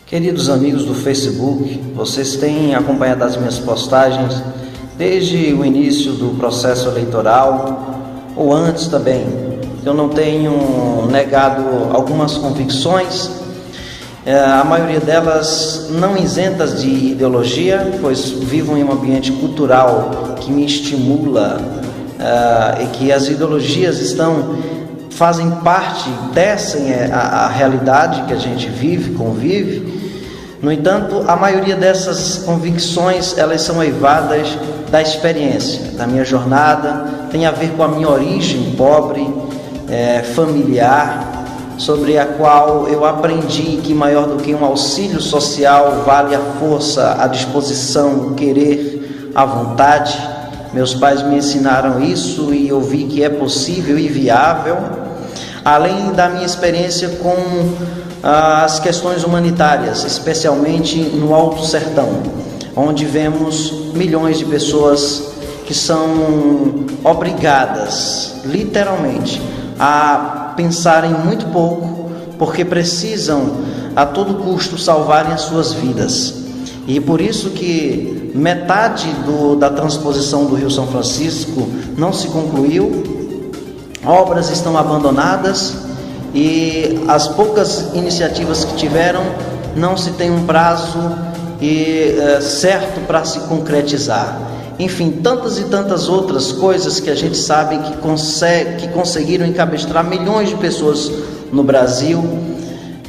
Queridos amigos do Facebook, vocês têm acompanhado as minhas postagens desde o início do processo eleitoral ou antes também. Eu não tenho negado algumas convicções, a maioria delas não isentas de ideologia, pois vivo em um ambiente cultural que me estimula e que as ideologias fazem parte, tecem a realidade que a gente vive, convive. No entanto, a maioria dessas convicções, elas são eivadas da experiência, da minha jornada, tem a ver com a minha origem pobre, familiar, sobre a qual eu aprendi que maior do que um auxílio social vale a força, a disposição, o querer, a vontade. Meus pais me ensinaram isso e eu vi que é possível e viável, além da minha experiência com as questões humanitárias, especialmente no Alto Sertão, onde vemos milhões de pessoas que são obrigadas, literalmente, a pensarem muito pouco, porque precisam a todo custo salvarem as suas vidas. E por isso que metade da transposição do Rio São Francisco não se concluiu, obras estão abandonadas e as poucas iniciativas que tiveram não se tem um prazo certo para se concretizar. Enfim, tantas e tantas outras coisas que a gente sabe que conseguiram encabestrar milhões de pessoas no Brasil,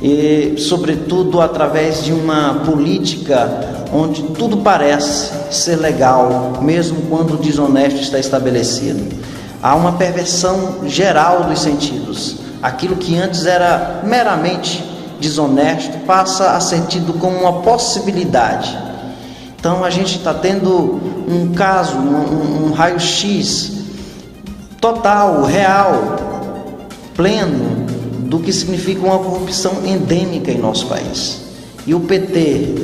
e sobretudo através de uma política onde tudo parece ser legal, mesmo quando o desonesto está estabelecido. Há uma perversão geral dos sentidos. Aquilo que antes era meramente desonesto passa a ser tido como uma possibilidade. Então a gente está tendo um caso, um raio-x total, real, pleno do que significa uma corrupção endêmica em nosso país. E o PT,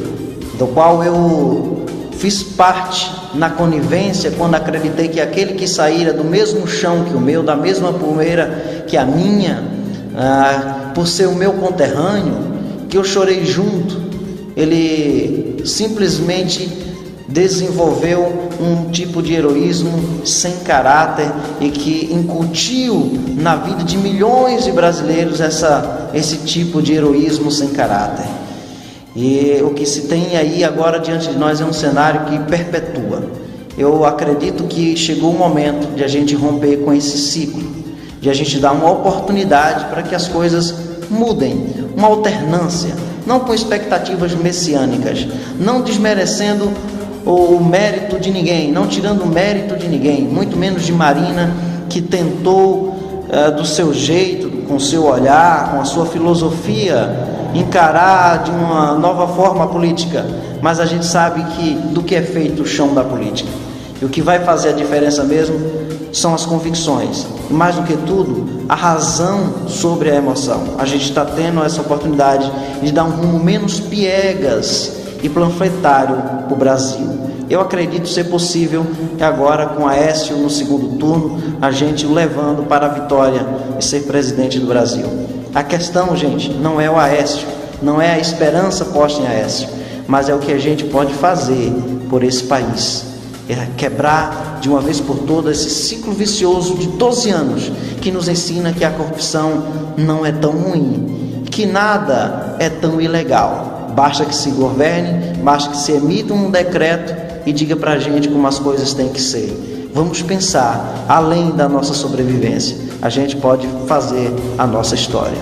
do qual eu fiz parte na conivência quando acreditei que aquele que saíra do mesmo chão que o meu, da mesma poeira que a minha, por ser o meu conterrâneo, que eu chorei junto, ele simplesmente desenvolveu um tipo de heroísmo sem caráter e que incutiu na vida de milhões de brasileiros esse tipo de heroísmo sem caráter. E o que se tem aí agora diante de nós é um cenário que perpetua. Eu acredito que chegou o momento de a gente romper com esse ciclo, de a gente dar uma oportunidade para que as coisas mudem, uma alternância, não com expectativas messiânicas, não desmerecendo o mérito de ninguém, não tirando o mérito de ninguém, muito menos de Marina, que tentou do seu jeito, com o seu olhar, com a sua filosofia, encarar de uma nova forma a política, mas a gente sabe que do que é feito o chão da política, e o que vai fazer a diferença mesmo são as convicções, e mais do que tudo, a razão sobre a emoção. A gente está tendo essa oportunidade de dar um rumo menos piegas e panfletário para o Brasil. Eu acredito ser possível que agora, com Aécio no segundo turno, a gente o levando para a vitória e ser presidente do Brasil. A questão, gente, não é o Aécio, não é a esperança posta em Aécio, mas é o que a gente pode fazer por esse país. É quebrar de uma vez por todas esse ciclo vicioso de 12 anos que nos ensina que a corrupção não é tão ruim, que nada é tão ilegal. Basta que se governe, basta que se emita um decreto e diga para a gente como as coisas têm que ser. Vamos pensar além da nossa sobrevivência. A gente pode fazer a nossa história.